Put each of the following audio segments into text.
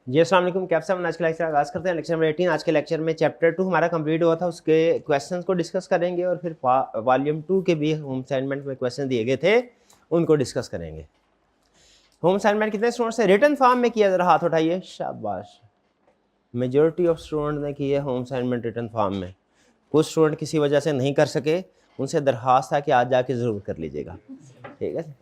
जी अस्सलाम वालेकुम, कैसे हैं? आज का लेक्चर आगाज़ करते हैं। Lecture number 18। आज के लेक्चर में चैप्टर 2 हमारा कंप्लीट हुआ था, उसके क्वेश्चंस को डिस्कस करेंगे और फिर वॉल्यूम 2 के भी होम असाइनमेंट में क्वेश्चन दिए गए थे, उनको डिस्कस करेंगे। होम असाइनमेंट कितने स्टूडेंट्स से रिटन फॉर्म में किया? जरा हाथ उठाइए, शाबाश। मेजोरिटी ऑफ स्टूडेंट ने किए होम असाइनमेंट रिटन फॉर्म में। कुछ स्टूडेंट किसी वजह से नहीं कर सके, उनसे दरख्वास्त था कि आज जाके ज़रूर कर लीजिएगा, ठीक है।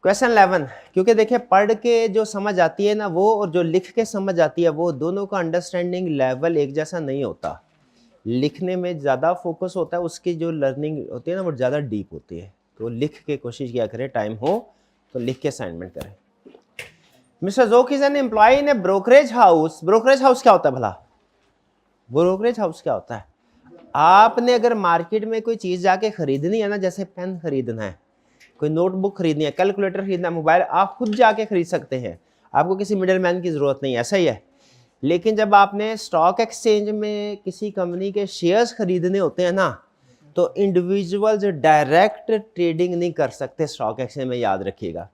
क्वेश्चन 11, क्योंकि देखिए पढ़ के जो समझ आती है ना वो, और जो लिख के समझ आती है वो, दोनों का अंडरस्टैंडिंग लेवल एक जैसा नहीं होता। लिखने में ज़्यादा फोकस होता है, उसकी जो लर्निंग होती है ना वो ज़्यादा डीप होती है। तो लिख के कोशिश किया करें, टाइम हो तो लिख के असाइनमेंट करें। Mister Joke is an employ in a brokerage house. Brokerage house क्या होता है भला? ब्रोकरेज हाउस क्या होता है? आपने अगर मार्केट में कोई चीज़ जाके खरीदनी है ना, जैसे पेन खरीदना है, कोई नोटबुक खरीदनी है, कैलकुलेटर खरीदना है, मोबाइल, आप खुद जाके खरीद सकते हैं, आपको किसी मिडिल मैन की ज़रूरत नहीं, ऐसा ही है। लेकिन जब आपने स्टॉक एक्सचेंज में किसी कंपनी के शेयर्स खरीदने होते हैं ना, तो इंडिविजुअल्स डायरेक्ट ट्रेडिंग नहीं कर सकते स्टॉक एक्सचेंज में, याद रखिएगा।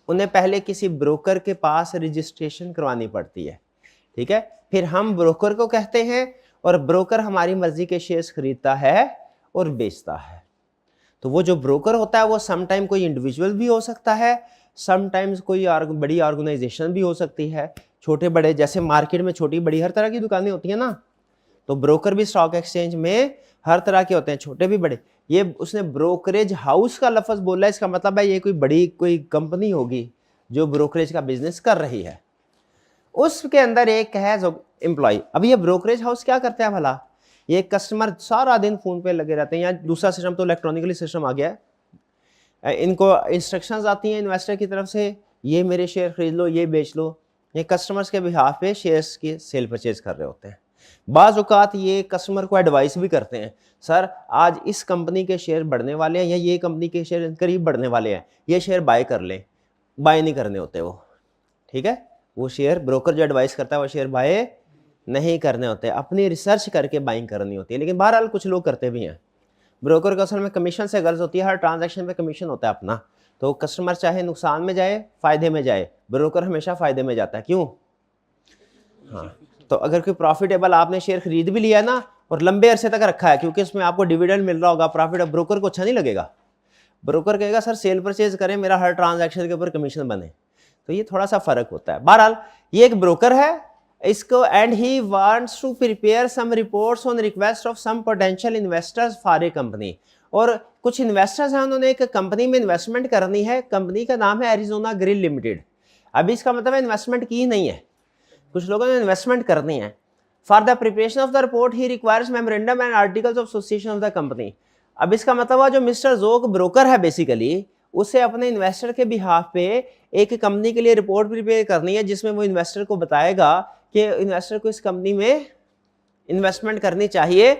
उन्हें पहले किसी ब्रोकर के पास रजिस्ट्रेशन करवानी पड़ती है, ठीक है। फिर हम ब्रोकर को कहते हैं और ब्रोकर हमारी मर्जी के शेयर्स खरीदता है और बेचता है। तो वो जो ब्रोकर होता है वो समटाइम कोई इंडिविजुअल भी हो सकता है, समटाइम्स कोई बड़ी ऑर्गेनाइजेशन भी हो सकती है, छोटे बड़े, जैसे मार्केट में छोटी बड़ी हर तरह की दुकानें होती हैं ना, तो ब्रोकर भी स्टॉक एक्सचेंज में हर तरह के होते हैं, छोटे भी बड़े। ये उसने ब्रोकरेज हाउस का लफ्ज बोला, इसका मतलब है ये कोई बड़ी कोई कंपनी होगी जो ब्रोकरेज का बिजनेस कर रही है। उसके अंदर एक है जो एम्प्लॉय। अब ये ब्रोकरेज हाउस क्या करते हैं भला? ये कस्टमर सारा दिन फोन पे लगे रहते हैं, या दूसरा सिस्टम तो इलेक्ट्रॉनिकली सिस्टम आ गया है, इनको इंस्ट्रक्शंस आती हैं इन्वेस्टर की तरफ से, ये मेरे शेयर खरीद लो, ये बेच लो। ये कस्टमर्स के बिहाफ पे शेयर्स की सेल परचेज कर रहे होते हैं। बाज़ औक़ात ये कस्टमर को एडवाइस भी करते हैं, सर आज इस कंपनी के शेयर बढ़ने वाले हैं, या ये कंपनी के शेयर करीब बढ़ने वाले हैं, ये शेयर बाय कर लें। बाय नहीं करने होते वो, ठीक है। वो शेयर ब्रोकर जो एडवाइस करता है वो शेयर बाय नहीं करने होते, अपनी रिसर्च करके बाइंग करनी होती है। लेकिन बहरहाल कुछ लोग करते भी हैं। ब्रोकर को असल में कमीशन से गर्ज होती है, हर ट्रांजैक्शन पे कमीशन होता है अपना। तो कस्टमर चाहे नुकसान में जाए फ़ायदे में जाए, ब्रोकर हमेशा फ़ायदे में जाता है। क्यों? हाँ, तो अगर कोई प्रॉफिटेबल आपने शेयर खरीद भी लिया ना और लंबे अरसे तक रखा है, क्योंकि उसमें आपको डिविडेंड मिल रहा होगा, प्रॉफिट, ब्रोकर को अच्छा नहीं लगेगा। ब्रोकर कहेगा सर सेल परचेज करें, मेरा हर ट्रांजैक्शन के ऊपर कमीशन बने। तो ये थोड़ा सा फर्क होता है। बहरहाल ये एक ब्रोकर है इसको, and he wants to prepare some reports on request of some potential investors for a company. और कुछ इन्वेस्टर्स हैं, उन्होंने एक कंपनी में इन्वेस्टमेंट करनी है, कंपनी का नाम है एरिजोना ग्रिल लिमिटेड। अभी इसका मतलब है इन्वेस्टमेंट की नहीं है, कुछ लोगों ने इन्वेस्टमेंट करनी है। For the preparation of the report he requires memorandum and articles of association of the company. अब इसका मतलब है जो मिस्टर जोक ब्रोकर है बेसिकली, उसे अपने इन्वेस्टर के बिहाफ पे एक कंपनी के लिए रिपोर्ट प्रिपेयर करनी है, जिसमें वो इन्वेस्टर को बताएगा कि इन्वेस्टर को इस कंपनी में इन्वेस्टमेंट करनी चाहिए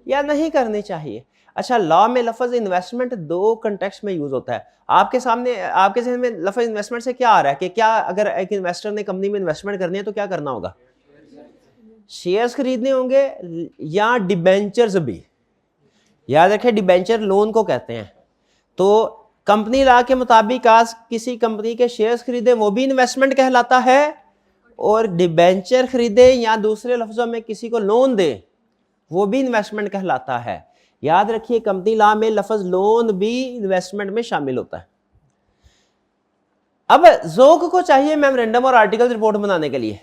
या नहीं करनी चाहिए। अच्छा, लॉ में लफ्ज इन्वेस्टमेंट दो कंटेक्स्ट में यूज होता है। आपके सामने, आपके जहन में लफ्ज इन्वेस्टमेंट से क्या आ रहा है कि क्या अगर एक इन्वेस्टर ने कंपनी में इन्वेस्टमेंट करनी है तो क्या करना होगा? शेयर्स खरीदने होंगे या डिबेंचर्स भी। याद रखें, डिबेंचर लोन को कहते हैं। तो कंपनी लॉ के मुताबिक आज किसी कंपनी के शेयर्स खरीदे वो भी इन्वेस्टमेंट कहलाता है, और डिबेंचर खरीदे या दूसरे लफ्जों में किसी को लोन दे वो भी इन्वेस्टमेंट कहलाता है। याद रखिए, कंपनी लॉ में लफ्ज लोन भी इन्वेस्टमेंट में शामिल होता है। अब जोक को चाहिए मेमोरेंडम और आर्टिकल रिपोर्ट बनाने के लिए।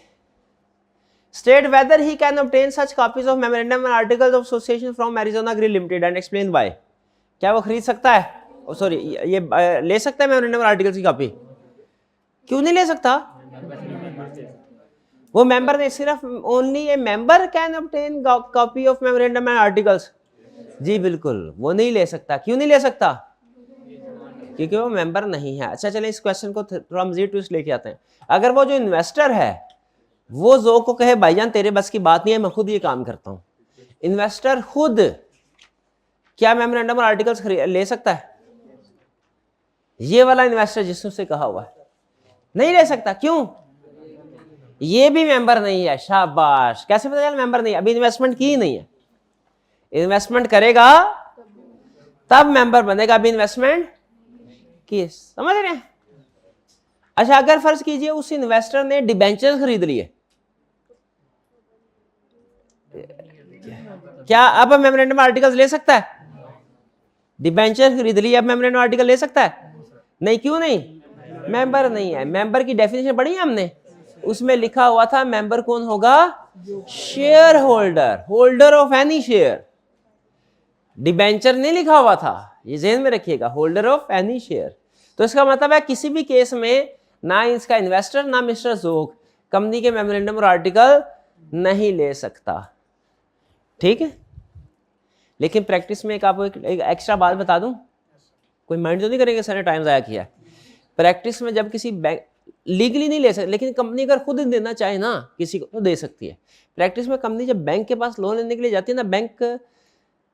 State whether he can obtain such copies of memorandum and articles of association from Arizona grill limited and explain why. क्या वो खरीद सकता है? सॉरी, ये ले सकता है मेमोरेंडम और आर्टिकल्स की कॉपी? क्यों नहीं ले सकता? वो मेंबर ने सिर्फ only a member can obtain copy of memorandum and articles. जी बिल्कुल, वो नहीं ले सकता। क्यों नहीं ले सकता? क्योंकि वो मेंबर नहीं है। अच्छा चलें, इस क्वेश्चन को थोड़ा मजीद ट्विस्ट लेके आते हैं। अगर वो जो इन्वेस्टर है वो जोक को कहे भाईजान तेरे बस की बात नहीं है, मैं खुद ये काम करता हूं, इन्वेस्टर खुद क्या मेमोरेंडम और आर्टिकल्स ले सकता है? ये वाला इन्वेस्टर जिसने उसे कहा हुआ है नहीं ले सकता। क्यों? ये भी मेंबर नहीं है। शाबाश, कैसे पता चला मेंबर नहीं है? अभी इन्वेस्टमेंट की ही नहीं है। इन्वेस्टमेंट करेगा तब मेंबर बनेगा, अभी इन्वेस्टमेंट की। समझ रहे हैं? अच्छा, अगर फर्ज कीजिए उस इन्वेस्टर ने डिबेंचर खरीद लिए, क्या अब मेमोरेंडम आर्टिकल्स ले सकता है? डिबेंचर खरीद लिए, अब मेमोरेंडम आर्टिकल ले सकता है? नहीं, क्यों नहीं? मेंबर नहीं है। मेंबर की डेफिनेशन पढ़ी है हमने, उसमें लिखा हुआ था मेंबर कौन होगा? Share holder, holder of any share. Debenture नहीं लिखा हुआ था, ये ध्यान में रखिएगा, होल्डर ऑफ एनी शेयर। तो इसका मतलब है किसी भी केस में ना इसका इन्वेस्टर ना मिस्टर जोग कंपनी के मेमोरेंडम और आर्टिकल नहीं ले सकता, ठीक है। लेकिन प्रैक्टिस में एक आपको एक एक्स्ट्रा बात बता दूं, कोई माइंड तो नहीं करेंगे सर ने टाइम ज़ाया किया। प्रैक्टिस में जब किसी बैंक लीगली नहीं ले सकते, लेकिन कंपनी अगर खुद देना चाहे ना किसी को तो दे सकती है। प्रैक्टिस में कंपनी जब बैंक के पास लोन लेने के लिए जाती है ना, बैंक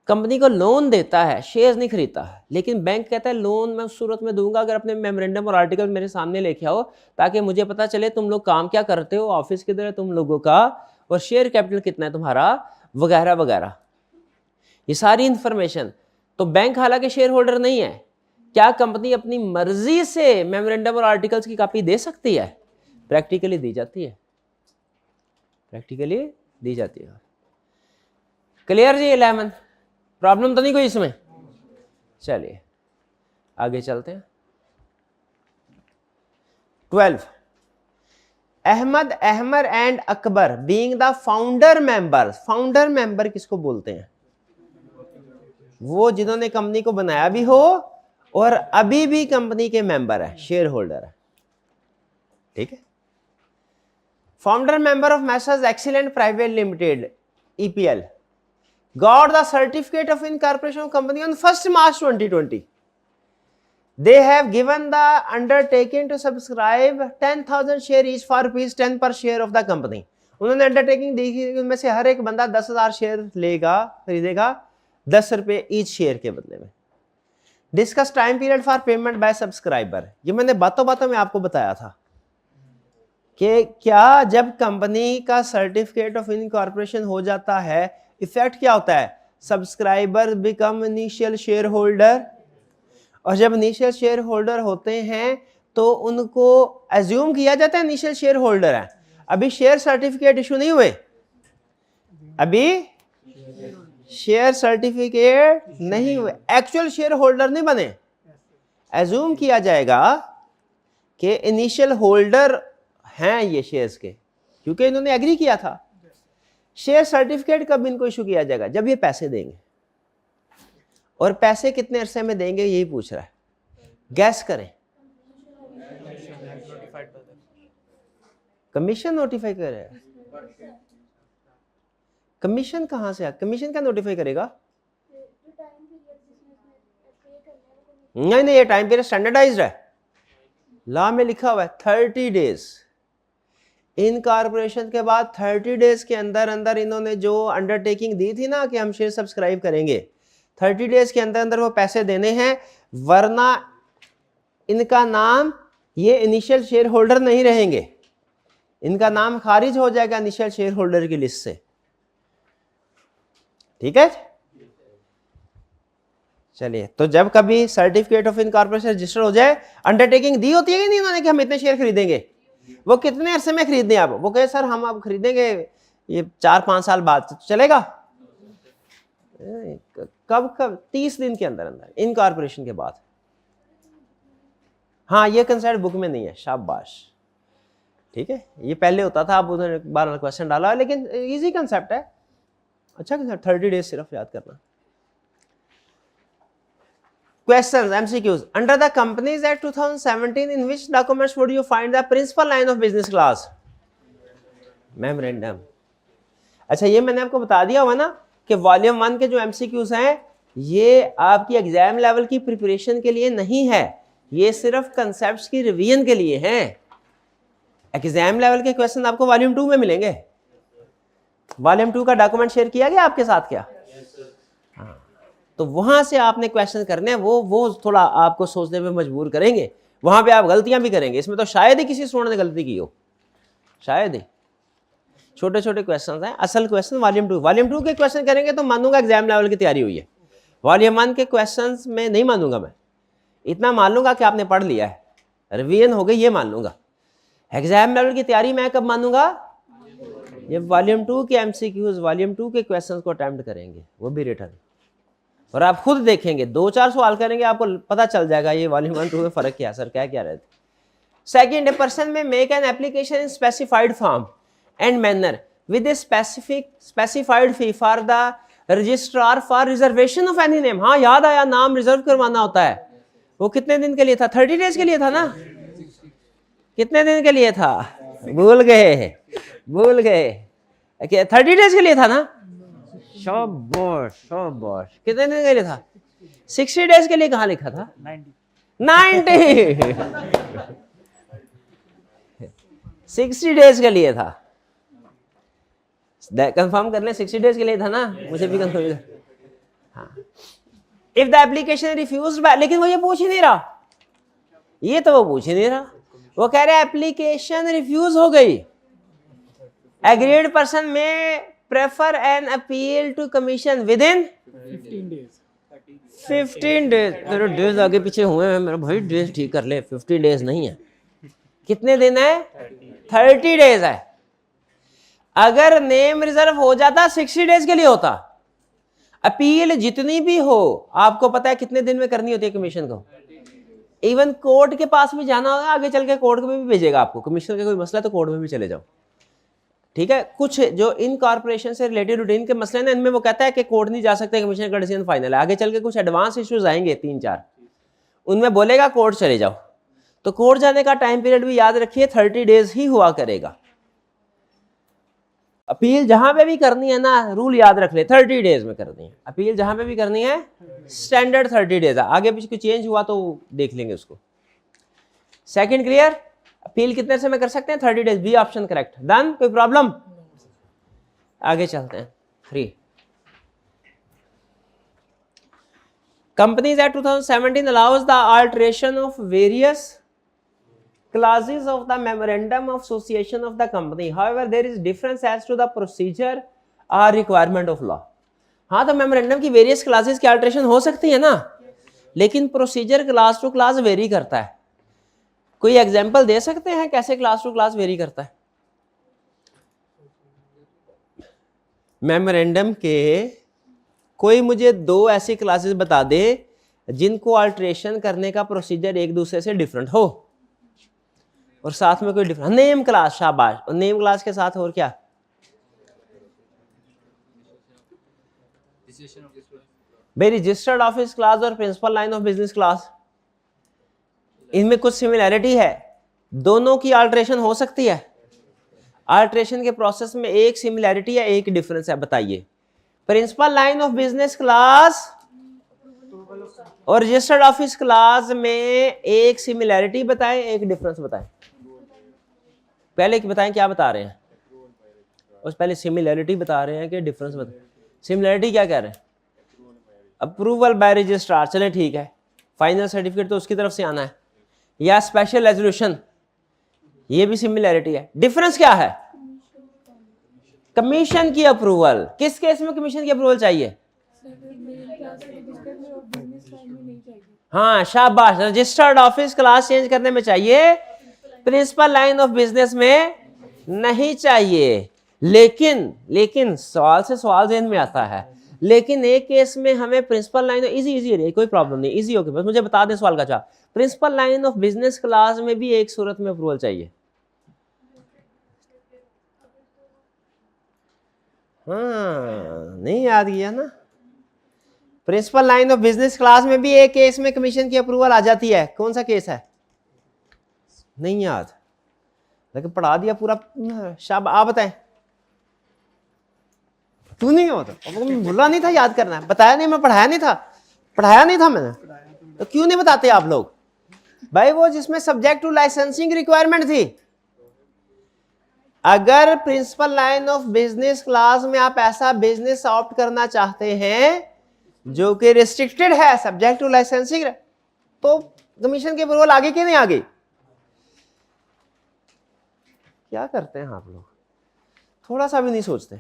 कंपनी को लोन देता है, शेयर्स नहीं खरीदता, लेकिन बैंक कहता है लोन मैं उस सूरत में दूंगा अगर अपने मेमोरेंडम और आर्टिकल मेरे सामने लेके आओ, ताकि मुझे पता चले तुम लोग काम क्या करते हो, ऑफिस किधर है तुम लोगों का, और शेयर कैपिटल कितना है तुम्हारा, वगैरह वगैरह, ये सारी इंफॉर्मेशन। तो बैंक हालांकि शेयर होल्डर नहीं है, क्या कंपनी अपनी मर्जी से मेमोरेंडम और आर्टिकल्स की कॉपी दे सकती है? प्रैक्टिकली दी जाती है, प्रैक्टिकली दी जाती है। क्लियर जी? 11 प्रॉब्लम तो नहीं कोई इसमें? चलिए आगे चलते हैं। 12 Ahmad, Ahmar and Akbar being the founder member. Founder member किसको बोलते हैं? वो जिन्होंने कंपनी को बनाया भी हो और अभी भी कंपनी के मेंबर है, शेयर होल्डर है, ठीक है। Founder member of Messrs excellent private limited EPL got the certificate of incorporation of company on 1st March 2020. They have given the undertaking to subscribe 10,000 share each for ₹10 per share of the company. उन्होंने undertaking दी कि उनमें से हर एक बंदा 10,000 share लेगा, खरीदेगा 10 रुपये each share के बदले में। Discuss time period for payment by subscriber. ये मैंने बातों बातों में आपको बताया था कि क्या जब कंपनी का सर्टिफिकेट ऑफ इनकॉर्पोरेशन हो जाता है, इफेक्ट क्या होता है? Subscriber become initial share holder, और जब इनिशियल शेयर होल्डर होते हैं तो उनको एज्यूम किया जाता है इनिशियल शेयर होल्डर है। अभी शेयर सर्टिफिकेट इशू नहीं हुए, अभी शेयर सर्टिफिकेट नहीं हुए, एक्चुअल शेयर होल्डर नहीं बने। एज्यूम किया जाएगा कि इनिशियल होल्डर हैं ये शेयर्स के, क्योंकि इन्होंने एग्री किया था। शेयर सर्टिफिकेट कब इनको इशू किया जाएगा? जब ये पैसे देंगे, और पैसे कितने अरसे में देंगे यही पूछ रहा है, गैस करें। कमीशन नोटिफाई कर रहा है, कमीशन कहां से? कमीशन क्या नोटिफाई करेगा? नहीं नहीं, ये टाइम पीरियड स्टैंडर्डाइज्ड है, लॉ में लिखा हुआ है 30 डेज। इनकॉर्पोरेशन के बाद 30 डेज के अंदर अंदर इन्होंने जो अंडरटेकिंग दी थी ना कि हम शेयर सब्सक्राइब करेंगे, 30 डेज के अंदर अंदर वो पैसे देने हैं, वरना इनका नाम ये इनिशियल शेयर होल्डर नहीं रहेंगे, इनका नाम खारिज हो जाएगा इनिशियल शेयर होल्डर की लिस्ट से, ठीक है। चलिए, तो जब कभी सर्टिफिकेट ऑफ इनकॉर्पोरेशन रजिस्टर हो जाए, अंडरटेकिंग दी होती है कि नहीं उन्होंने कि हम इतने शेयर खरीदेंगे, वो कितने अरसे में खरीदने आप? वो कहे सर हम अब खरीदेंगे ये 4-5 साल बाद, तो चलेगा? कब कब 30 दिन के अंदर अंदर इनकॉर्पोरेशन के बाद। हाँ, ये कंसेप्ट बुक में नहीं है, शाबाश, ठीक है। ये पहले होता था, अब उन्होंने 12 क्वेश्चन डाला, लेकिन इजी कंसेप्ट है, अच्छा कंसेप्ट, 30 डेज सिर्फ याद करना। Questions, MCQs. Under the Companies Act 2017, in which documents would you find the principal line of business class? Memorandum. अच्छा, ये मैंने आपको बता दिया हुआ ना कि वॉल्यूम 1 के जो MCQs हैं ये आपकी एग्जाम लेवल की प्रिपरेशन के लिए नहीं है, ये सिर्फ कंसेप्ट्स की रिवीजन के लिए हैं। एग्जाम लेवल के क्वेश्चन आपको वॉल्यूम 2 में मिलेंगे। वॉल्यूम 2 का डॉक्यूमेंट शेयर किया गया आपके साथ क्या? तो वहां से आपने क्वेश्चन करने हैं, वो थोड़ा आपको सोचने में मजबूर करेंगे, वहां पे आप गलतियां भी करेंगे। इसमें तो शायद ही किसी स्टूडेंट ने गलती की हो, शायद ही। छोटे छोटे क्वेश्चन हैं, असल क्वेश्चन वॉल्यूम 2 के क्वेश्चन करेंगे तो मानूंगा एग्जाम लेवल की तैयारी हुई है। वॉल्यूम 1 के क्वेश्चन में नहीं मानूंगा मैं, इतना मान लूंगा कि आपने पढ़ लिया है, रिवीजन हो गई ये मान लूंगा। एग्जाम लेवल की तैयारी मैं कब मानूंगा? ये वॉल्यूम 2 के एमसीक्यूज, वॉल्यूम 2 के क्वेश्चंस को अटेम्प्ट करेंगे, वो भी रिटर्न, और आप खुद देखेंगे 2-4 सवाल करेंगे, आपको पता चल जाएगा ये वॉल्यूम 1 2 में फर्क क्या है सर, क्या क्या रहता है। सेकंड, ए पर्सन में make an application in specified form and manner with a specified fee for the registrar for reservation of any name. हाँ याद आया, नाम रिजर्व करवाना होता है। वो कितने दिन के लिए था? 30 डेज के लिए था ना? कितने दिन के लिए था? भूल गए, भूल गए। 30 डेज के लिए था ना? शाबाश शाबाश। कितने दिन के लिए था? 60 डेज के लिए कहाँ लिखा था? 90 60 डेज के लिए था। कंफर्म कर लें, 60 डेज के लिए था ना? मुझे भी कंफर्म। हाँ, if the application refused by, लेकिन वो ये पूछ ही नहीं रहा, ये तो वो पूछ ही नहीं रहा। वो कह रहे एप्लीकेशन रिफ्यूज हो गई, aggrieved person may prefer an appeal to commission within 15 days. मेरे डेज आगे पीछे हुए हैं मेरा भाई, डेज ठीक कर ले। 15 डेज नहीं है, कितने दिन है? 30 डेज है। अगर नेम रिजर्व हो जाता 60 डेज के लिए होता। अपील जितनी भी हो, आपको पता है कितने दिन में करनी होती है कमीशन को? इवन कोर्ट के पास भी जाना होगा, आगे चल के कोर्ट में भी भेजेगा आपको। कमीशन का कोई मसला है तो कोर्ट में भी चले जाओ, ठीक है। कुछ जो इन कॉर्पोरेशन से रिलेटेड रूटीन के मसले ना, इनमें वो कहता है कि कोर्ट नहीं जा सकते, कमीशन का डिसीजन फाइनल है। आगे चल के कुछ एडवांस इश्यूज आएंगे 3-4, उनमें बोलेगा कोर्ट चले जाओ। तो कोर्ट जाने का टाइम पीरियड भी याद रखिए 30 डेज ही हुआ करेगा। अपील जहां पे भी करनी है ना, रूल याद रख ले, 30 डेज में करनी है अपील। जहां पे भी करनी है स्टैंडर्ड 30 डेज है। आगे पीछे चेंज हुआ तो देख लेंगे उसको। Second clear? अपील कितने से में कर सकते हैं? 30 days, B option correct. Done? कोई प्रॉब्लम? आगे चलते हैं। 3, companies act 2017 allows the alteration of various clauses of the memorandum of association of the company, however there is difference as to the procedure or requirement of law। हाँ, तो memorandum की various classes की alteration हो सकती है ना, लेकिन procedure clause to clause vary करता है। कोई एग्जांपल दे सकते हैं कैसे क्लास टू क्लास वेरी करता है? मेमोरेंडम के कोई मुझे 2 ऐसी क्लासेस बता दे जिनको अल्टरेशन करने का प्रोसीजर एक दूसरे से डिफरेंट हो, और साथ में कोई डिफरेंस। नेम क्लास, शाबाश। और नेम क्लास के साथ और क्या? भाई रजिस्टर्ड ऑफिस क्लास और principal line of business clause, इनमें कुछ सिमिलैरिटी है, दोनों की अल्टरेशन हो सकती है। अल्टरेशन के प्रोसेस में एक सिमिलैरिटी है, एक डिफरेंस है, बताइए। Principal line of business clause और रजिस्टर्ड ऑफिस क्लास में एक सिमिलैरिटी बताएं, एक डिफरेंस बताएं। पहले की बताएं क्या बता रहे हैं? उस पहले सिमिलैरिटी बता रहे हैं कि डिफरेंस बता। सिमिलैरिटी क्या कह रहे हैं? अप्रूवल बाय रजिस्ट्रार, चले ठीक है। फाइनल सर्टिफिकेट तो उसकी तरफ से आना है, या स्पेशल रेजोल्यूशन, ये भी सिमिलैरिटी है। डिफरेंस क्या है? कमीशन की अप्रूवल। किस केस में कमीशन की अप्रूवल चाहिए? हाँ शाबाश, रजिस्टर्ड ऑफिस क्लास चेंज करने में चाहिए, प्रिंसिपल लाइन ऑफ बिजनेस में नहीं चाहिए। लेकिन सवाल से सवाल ज़हन में आता है, लेकिन एक केस में हमें प्रिंसिपल लाइन, इजी है, कोई प्रॉब्लम नहीं, इजी होके बस मुझे बता दें सवाल का जवाब। Principal line of business clause में भी एक सूरत में अप्रूवल चाहिए। हाँ, नहीं याद किया ना? Principal line of business clause में भी एक केस में कमीशन की अप्रूवल आ जाती है। कौन सा केस है? नहीं याद, लेकिन पढ़ा दिया पूरा। शाब, आप बताएं। तू नहीं होता, भूला नहीं था याद करना है, बताया नहीं, मैं पढ़ाया नहीं था मैंने, तो क्यों नहीं बताते आप लोग? भाई वो जिसमें सब्जेक्ट टू लाइसेंसिंग रिक्वायरमेंट थी। अगर principal line of business clause में आप ऐसा बिजनेस ऑप्ट करना चाहते हैं जो कि रिस्ट्रिक्टेड है, सब्जेक्ट टू लाइसेंसिंग, तो कमीशन की अप्रूवल आगे क्यों नहीं आ गई? क्या करते हैं आप लोग? थोड़ा सा भी नहीं सोचते।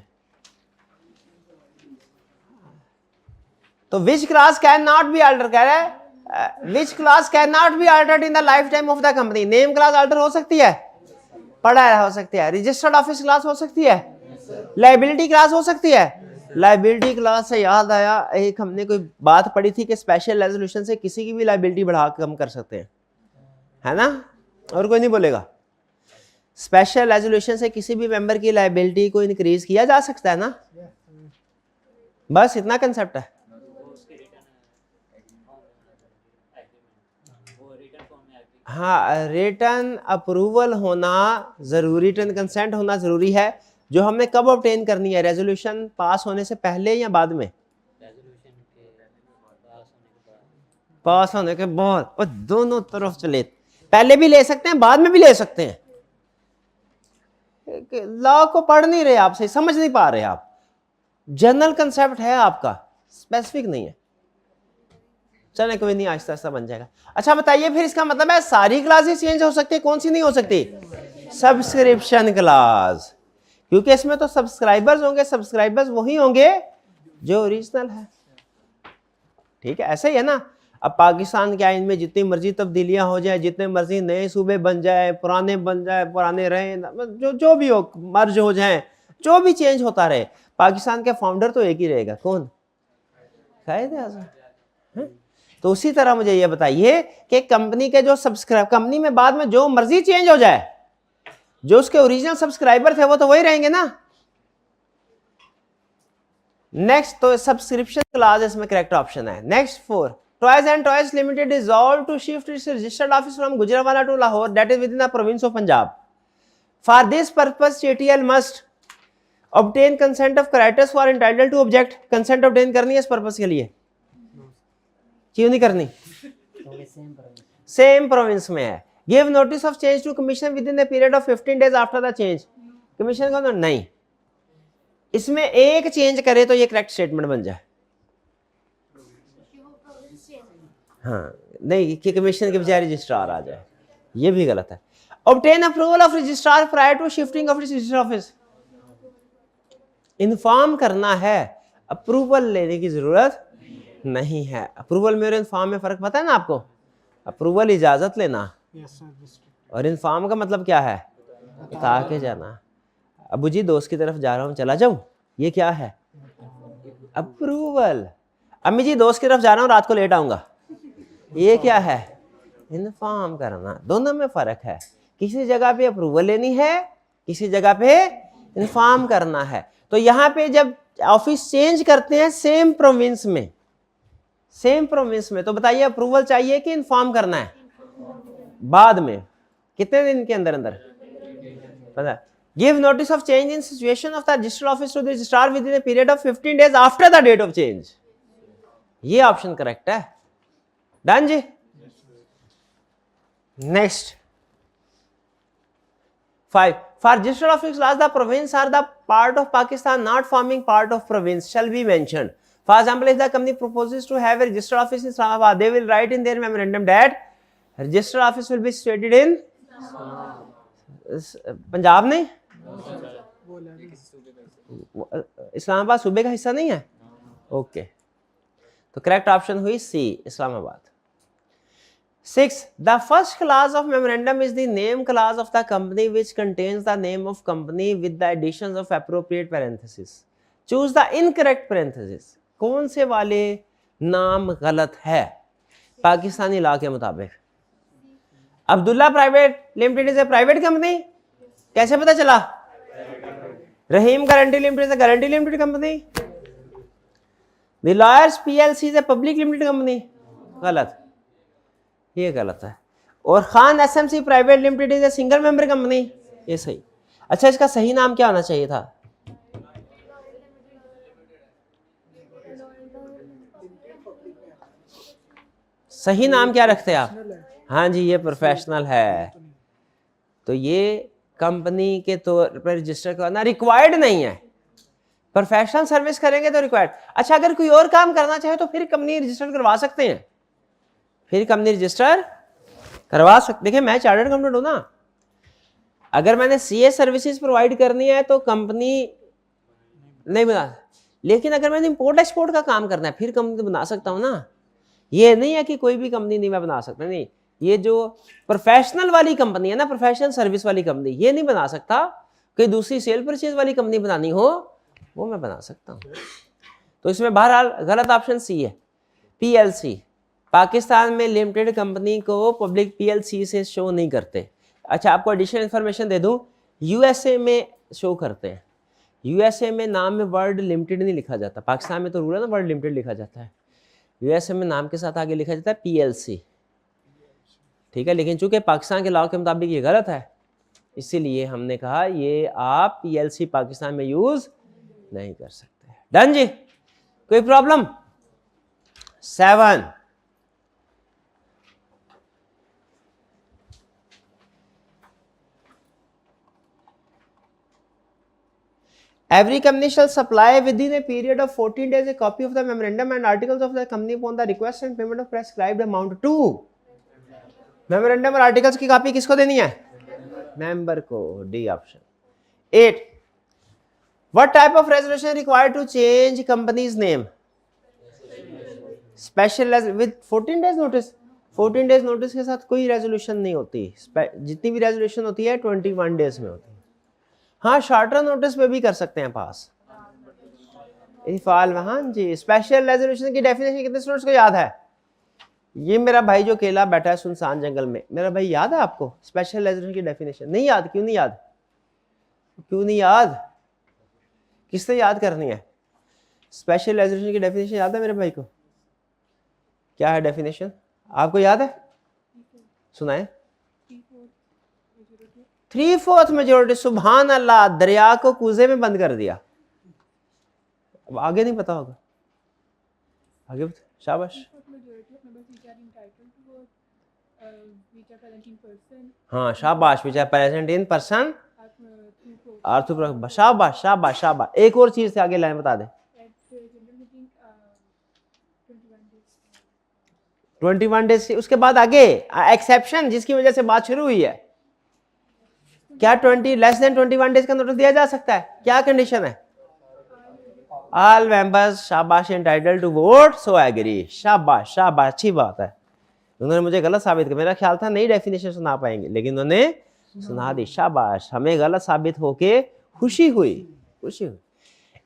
तो which class can not be alter, कह रहा है which class can not be altered in the life time of the company? Name class alter हो सकती है, पढ़ा हो सकती है। रजिस्टर्ड ऑफिस क्लास हो सकती है, लाइबिलिटी क्लास हो सकती है। लाइबिलिटी क्लास से याद आया, एक हमने कोई बात पढ़ी थी कि स्पेशल रेजोल्यूशन से किसी की भी लाइबिलिटी बढ़ा कम कर सकते हैं, है ना? और कोई नहीं बोलेगा। स्पेशल रेजोल्यूशन से किसी भी मेंबर की लाइबिलिटी को इंक्रीज किया जा सकता है ना, बस इतना कंसेप्ट है। हाँ, रिटर्न अप्रूवल होना जरूरी, रिटर्न कंसेंट होना जरूरी है। जो हमने कब ऑब्टेन करनी है? रेजोल्यूशन पास होने से पहले या बाद में? पास होने के बाद। और दोनों तरफ चले, पहले भी ले सकते हैं, बाद में भी ले सकते हैं। लॉ को पढ़ नहीं रहे आप, सही समझ नहीं पा रहे आप। जनरल कंसेप्ट है आपका, स्पेसिफिक नहीं है। चले कोई नहीं, आहिस्ता आहिस्ता बन जाएगा। अच्छा बताइए, फिर इसका मतलब है सारी क्लासेस चेंज हो सकती है, कौन सी नहीं हो सकती? सब्सक्रिप्शन क्लास, क्योंकि इसमें तो सब्सक्राइबर्स होंगे, सब्सक्राइबर्स वही होंगे जो ओरिजिनल है। ठीक है, ऐसा ही है ना। अब पाकिस्तान के आइन में जितनी मर्जी तब्दीलियां हो जाए, जितने मर्जी नए सूबे बन जाए, पुराने बन जाए, पुराने रहे, जो भी हो, मर्ज हो जाए, जो भी चेंज होता रहे, पाकिस्तान के फाउंडर तो एक ही रहेगा। कौन? कायदे आज़म। तो उसी तरह मुझे ये बताइए कि कंपनी के जो सब्सक्राइब, कंपनी में बाद में जो मर्जी चेंज हो जाए, जो उसके ओरिजिनल सब्सक्राइबर थे वो तो वही रहेंगे ना। नेक्स्ट, तो सब्सक्रिप्शन क्लास इसमें करेक्ट ऑप्शन है। Next 4, toys and toys limited resolve to shift its registered office from Gujranwala to Lahore, that is within the province of Punjab. For this purpose TTL must obtain consent of creditors for entitled to object. Consent obtain करनी है इस purpose के लिए? क्यों नहीं करनी? Same province में है। Give notice of change to commission within the period of 15 days after the change. Commission का नहीं, इसमें एक चेंज करे तो ये करेक्ट स्टेटमेंट बन जाए। हाँ, नहीं कि कमीशन के बजाय रजिस्ट्रार आ जाए, ये भी गलत है। Obtain approval of registrar prior to shifting of register office. Inform करना है, अप्रूवल लेने की जरूरत नहीं है। अप्रूवल में और इन्फॉर्म में फर्क पता है ना आपको? अप्रूवल इजाजत लेना, और इन्फॉर्म का मतलब क्या है? बता के जाना। अबू जी दोस्त की तरफ जा रहा हूँ, चला जाऊं, ये क्या है? अप्रूवल। अम्मी जी दोस्त की तरफ जा रहा हूँ, रात को लेट आऊंगा, ये क्या है? इन्फॉर्म करना। दोनों में फर्क है। किसी जगह पे अप्रूवल लेनी है, किसी जगह पे इन्फॉर्म करना है। तो यहाँ पे जब ऑफिस चेंज करते हैं सेम प्रोविंस में, सेम प्रोविंस में, तो बताइए अप्रूवल चाहिए कि इन्फॉर्म करना है? बाद में, कितने दिन के अंदर अंदर? पता। Give notice of change in situation of the registered office to the registrar within a period of 15 days after the date of change. ये ऑप्शन करेक्ट है। Done ji. Next 5, for registered office class the province are the part of Pakistan not forming part of province shall be mentioned. For example, if the company proposes to have a registered office in Islamabad, they will write in their memorandum that registered office will be situated in Punjab. नहीं, इस्लामाबाद सूबे का हिस्सा नहीं है। Okay, तो correct option हुई सी, Islamabad. 6, the first clause of memorandum is the name clause of the company which contains the name of company with the additions of appropriate parenthesis. Choose the incorrect parenthesis. कौन से वाले नाम गलत है Pakistani law के मुताबिक? Abdullah private limited is a private company, कैसे पता चला? Rahim guarantee limited is a guarantee limited company. The lawyers PLC is a public limited company, गलत, ये गलत है। और Khan SMC private limited is a single member company, ये सही। अच्छा, इसका सही नाम क्या होना चाहिए था? सही नाम क्या रखते आप? हाँ जी, ये प्रोफेशनल है, तो ये कंपनी के तौर पर रजिस्टर करना रिक्वायर्ड नहीं है। प्रोफेशनल सर्विस करेंगे तो रिक्वायर्ड। अच्छा, अगर कोई और काम करना चाहे तो फिर कंपनी रजिस्टर करवा सकते हैं, फिर कंपनी रजिस्टर करवा सकते। देखिए, मैं चार्टर्ड अकाउंटेंट हूं ना, अगर मैंने सीए सर्विसेज प्रोवाइड करनी है तो कंपनी नहीं बना, लेकिन अगर मैंने इंपोर्ट एक्सपोर्ट का काम करना है फिर कंपनी बना सकता हूं ना। ये नहीं है कि कोई भी कंपनी नहीं मैं बना सकता, नहीं, ये जो प्रोफेशनल वाली कंपनी है ना, प्रोफेशनल सर्विस वाली कंपनी, ये नहीं बना सकता। कोई दूसरी सेल परचेज वाली कंपनी बनानी हो वो मैं बना सकता हूँ। तो इसमें बहरहाल गलत ऑप्शन सी है, पीएलसी। पाकिस्तान में लिमिटेड कंपनी को पब्लिक पीएलसी से शो नहीं करते। अच्छा, आपको एडिशनल इन्फॉर्मेशन दे दूं, यूएसए में शो करते हैं। यूएसए में नाम में वर्ड लिमिटेड नहीं लिखा जाता, पाकिस्तान में तो रूल है ना वर्ड लिमिटेड लिखा जाता है, यूएसए में नाम के साथ आगे लिखा जाता है पीएलसी, ठीक है। लेकिन चूंकि पाकिस्तान के लॉ के मुताबिक ये गलत है, इसीलिए हमने कहा ये आप पीएलसी पाकिस्तान में यूज नहीं कर सकते। डन जी, कोई problem? 7, every company shall supply within a period of 14 days a copy of the memorandum and articles of the company upon the request and payment of prescribed amount to memorandum और articles की copy किसको देनी है? Member को, D option. 8, what type of resolution required to change company's name? Special with 14 days notice। 14 days notice के साथ कोई resolution नहीं होती, जितनी भी रेजोल्यूशन होती है 21 डेज में होती है। हाँ, शॉर्टर नोटिस पे भी कर सकते हैं पास, इफाल। हाँ जी, स्पेशल रेजोल्यूशन की डेफिनेशन कितने स्टूडेंट्स को याद है? ये मेरा भाई जो केला बैठा है सुनसान जंगल में, मेरा भाई याद है आपको स्पेशल रेजोल्यूशन की डेफिनेशन? नहीं याद? क्यों नहीं याद? क्यों नहीं याद? किससे याद करनी है? स्पेशल रेजोल्यूशन की डेफिनेशन याद है मेरे भाई को? क्या है डेफिनेशन, आपको याद है? सुनाए। 3/4 मेजोरिटी। सुभान अल्लाह, दरिया को कूजे में बंद कर दिया। अब आगे नहीं पता होगा, आगे बता। शाबाश। हाँ शाबाश, which are present in person are. शाबाश शाबाश शाबाश। एक और चीज से आगे लाइन बता दे। 21 डेज से उसके बाद आगे एक्सेप्शन जिसकी वजह से बात शुरू हुई है। क्या 20 लेस देन 21 डेज का नोटिस दिया जा सकता है? क्या कंडीशन है? ऑल मेंबर्स शाबाश entitled to vote so agree. शाबाश शाबाश, अच्छी बात है। उन्होंने मुझे गलत साबित किया, मेरा ख्याल था नई डेफिनेशन सुना पाएंगे, लेकिन उन्होंने सुना दी। शाबाश, हमें गलत साबित होके खुशी हुई, खुशी हुई।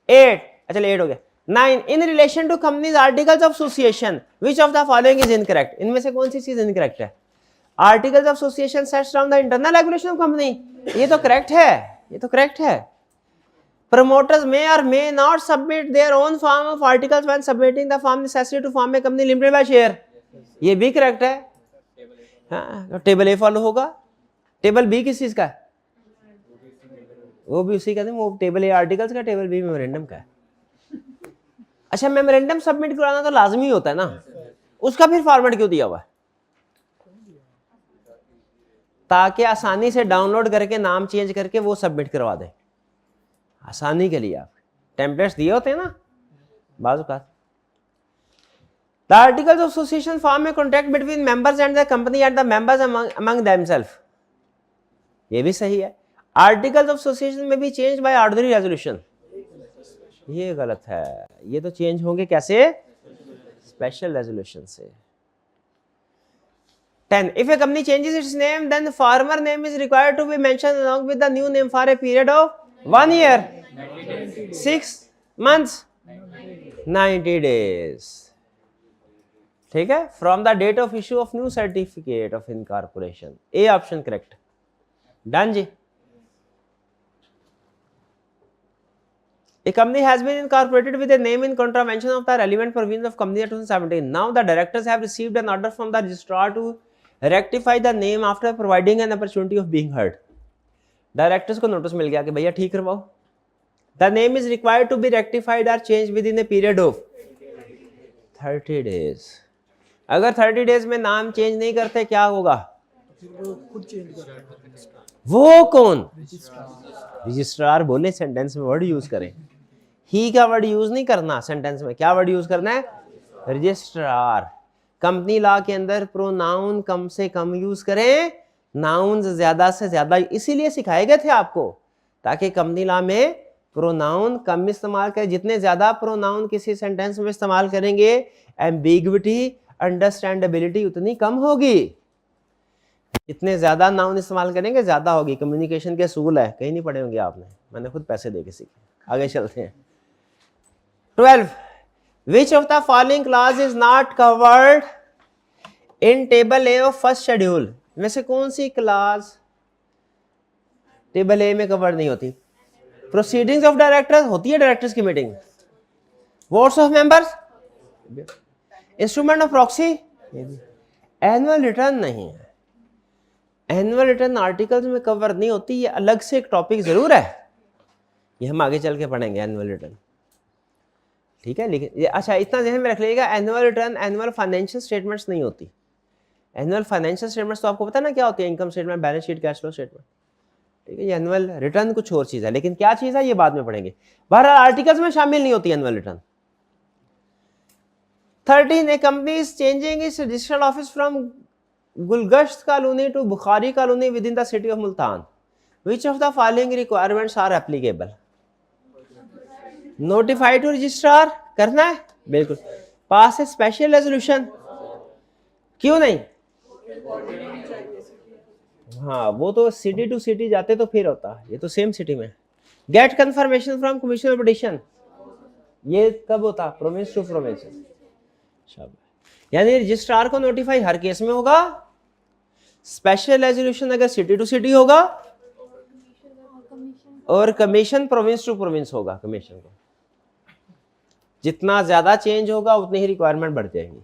8, अच्छा 8 हो गया। 9, in relation to companies articles of association which of the following is incorrect? इनमें से कौन सी चीज इनकरेक्ट है? Articles of association sets down the internal regulation of company, ये तो करेक्ट है, ये तो करेक्ट है। Promoters may or may not submit their own form of articles when submitting the form necessary to form a company limited by share, ये भी correct है। हाँ, टेबल ए फॉलो होगा। टेबल बी किस चीज का है? वो भी उसी का नहीं, वो टेबल ए आर्टिकल्स का, टेबल बी मेमोरेंडम का है। अच्छा, मेमोरेंडम सबमिट कराना तो लाजमी होता है ना, उसका फिर फॉर्मेट क्यों दिया हुआ है? ताकि आसानी से डाउनलोड करके नाम चेंज करके वो सबमिट करवा दें, आसानी के लिए। आप टेम्पलेट्स दिए होते हैं ना बाजू का। The articles of association form a contract between members and the company and the members among themselves, ये भी सही है। आर्टिकल्स ऑफ एसोसिएशन में भी चेंज बाय ऑर्डिनरी रेजोल्यूशन, ये गलत है। ये तो चेंज होंगे कैसे? स्पेशल रेजोल्यूशन से। 10, if a company changes its name then the former name is required to be mentioned along with the new name for a period of 1 year, 6 months, 90 days, ठीक है, from the date of issue of new certificate of incorporation। A option correct। Done ji. A company has been incorporated with a name in contravention of the relevant provisions of Company Act 2017. Now the directors have received an order from the registrar to rectify the name after providing an opportunity of being heard। Directors को notice मिल गया कि भैया ठीक करवाओ। The name is required to be rectified or changed within a period of 30 days। अगर 30 days में नाम change नहीं करते क्या होगा? वो कौन? रजिस्ट्रार बोले सेंटेंस में वर्ड यूज करें, ही का वर्ड यूज नहीं करना सेंटेंस में। क्या वर्ड यूज करना है? रजिस्ट्रार। कंपनी लॉ के अंदर प्रोनाउन कम से कम यूज करें, नाउन ज्यादा से ज्यादा, इसीलिए सिखाए गए थे आपको, ताकि कंपनी लॉ में प्रोनाउन कम इस्तेमाल करें। जितने ज्यादा प्रोनाउन किसी सेंटेंस में इस्तेमाल करेंगे एम्बिग्विटी अंडरस्टैंडेबिलिटी उतनी कम होगी। इतने ज़्यादा नाउन इस्तेमाल करेंगे ज़्यादा होगी। कम्युनिकेशन के असूल है, कहीं नहीं पढ़े होंगे आपने, मैंने खुद पैसे दे के सीखे। आगे चलते हैं। 12 विच of the following clause is not covered in table A of first schedule, में से कौन सी क्लॉज टेबल ए में कवर नहीं होती? प्रोसीडिंग्स ऑफ डायरेक्टर्स, होती है डायरेक्टर्स की meeting. Votes of members, instrument of proxy, annual return नहीं है। एनुअल रिटर्न आर्टिकल्स में कवर नहीं होती, ये अलग से एक टॉपिक जरूर है, ये हम आगे चल के पढ़ेंगे एनुअल रिटर्न, ठीक है। लेकिन अच्छा इतना ध्यान में रख लीजिएगा, annual return annual financial statements नहीं होती। एनुअल फाइनेंशियल स्टेटमेंट्स तो आपको पता है ना क्या होती है, income statement, balance sheet, cash flow statement, ठीक है। ये एनुअल रिटर्न कुछ और चीज है, लेकिन क्या चीज है ये बाद में पढ़ेंगे। बहरहाल आर्टिकल्स में शामिल नहीं होती annual return. 13 a company is changing its registered office from Gulgasht colony to Bukhari colony within the city of Multan. Which of the following requirements are applicable? Notify to registrar करना है, बिल्कुल। पास ए स्पेशल रेजोल्यूशन, क्यों नहीं? हाँ वो तो सिटी टू सिटी जाते तो फिर होता, ये तो सेम सिटी में। Get confirmation from commission of petition, ये कब होता? Province to province. यानी रजिस्ट्रार को नोटिफाई हर केस में होगा, स्पेशल रेजोल्यूशन अगर सिटी टू सिटी होगा, और कमीशन प्रोविंस टू प्रोविंस होगा। कमीशन को जितना ज्यादा चेंज होगा उतनी ही रिक्वायरमेंट बढ़ जाएगी।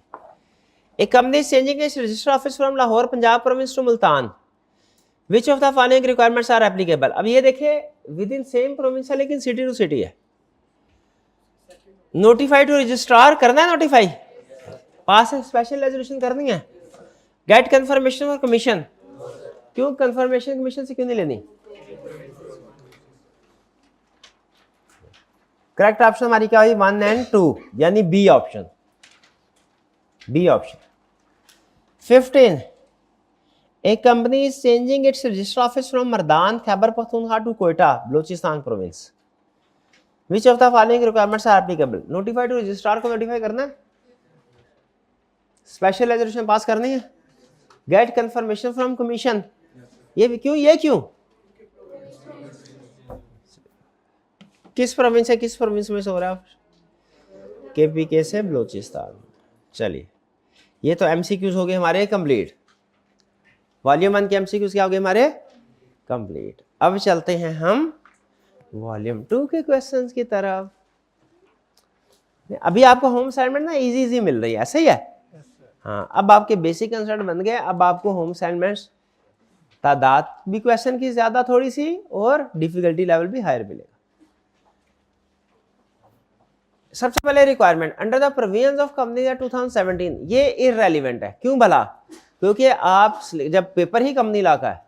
एक company changing its register office from Lahore Punjab province to Multan, which of the following requirements are applicable? अब ये देखिए विद इन सेम प्रोविंस है लेकिन सिटी टू सिटी है। नोटिफाई टू रजिस्ट्रार करना है, नोटिफाई। पास स्पेशल रेजोल्यूशन करनी है। गेट कंफर्मेशन और कमीशन, क्यों कंफर्मेशन कमीशन से क्यों नहीं लेनी? करेक्ट ऑप्शन हमारी क्या हुई? 1 और 2, यानी B option, B option. 15 a company is changing its register office from Mardan Khyber Pakhtunkhwa to Quetta Balochistan province, which of the following requirements are applicable? Notify to registrar को नोटिफाई करना है, स्पेशल रेजोल्यूशन पास करनी है, गेट कंफर्मेशन फ्रॉम कमीशन, ये भी क्यों? ये क्यों? किस प्रोविंस है, किस प्रोविंस में से हो रहा है? केपीके से बलोचिस्तान। चलिए ये तो एमसीक्यूज हो गए हमारे कंप्लीट। वॉल्यूम 1 के एमसीक्यूज क्या हो गए हमारे? कंप्लीट। अब चलते हैं हम वॉल्यूम 2 के क्वेश्चंस की तरफ। अभी आपको होम असाइनमेंट ना इजी इजी मिल रही है, ऐसा ही है? हाँ, अब आपके बेसिक कंसेप्ट बन गए। अब आपको होम असाइनमेंट्स तादाद भी क्वेश्चन की ज्यादा थोड़ी सी और डिफिकल्टी लेवल भी हायर मिलेगा। सबसे पहले requirement under the provisions of company act 2017, ये इररेलेवेंट है। क्यों भला? क्योंकि आप जब पेपर ही कंपनी लॉ का है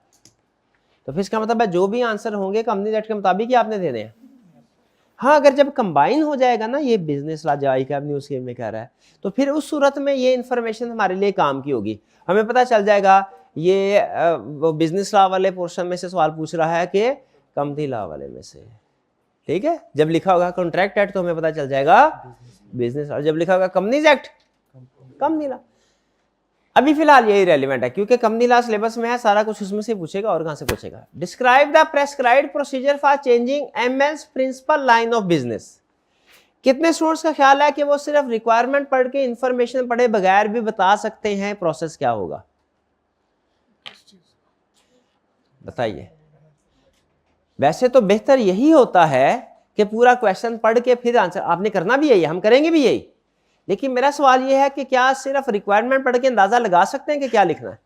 तो फिर इसका मतलब है जो भी आंसर होंगे कंपनी एक्ट के मुताबिक ही आपने देने हैं। हाँ, अगर जब कंबाइन हो जाएगा ना ये बिजनेस लॉ जाई का न्यूज में कह रहा है, तो फिर उस सूरत में ये इन्फॉर्मेशन हमारे लिए काम की होगी। हमें पता चल जाएगा ये वो बिजनेस लॉ वाले पोर्शन में से सवाल पूछ रहा है कि कंपनी लॉ वाले में से, ठीक है। जब लिखा होगा कॉन्ट्रैक्ट एक्ट तो हमें पता चल जाएगा बिजनेस लॉ, जब लिखा होगा कंपनीज एक्ट कंपनी लॉ। अभी फिलहाल यही रेलिवेंट है क्योंकि कंपनी लॉ सिलेबस में है, सारा कुछ उसमें से पूछेगा और कहां से पूछेगा। Describe the prescribed procedure for changing MS principal line of business. कितने स्टूडेंट्स का ख्याल है कि वो सिर्फ रिक्वायरमेंट पढ़ के इंफॉर्मेशन पढ़े बगैर भी बता सकते हैं प्रोसेस क्या होगा? बताइए। वैसे तो बेहतर यही होता है कि पूरा क्वेश्चन पढ़ के फिर आंसर, आपने करना भी यही है, हम करेंगे भी यही। लेकिन मेरा सवाल यह है कि क्या सिर्फ रिक्वायरमेंट पढ़ के अंदाजा लगा सकते हैं कि क्या लिखना है?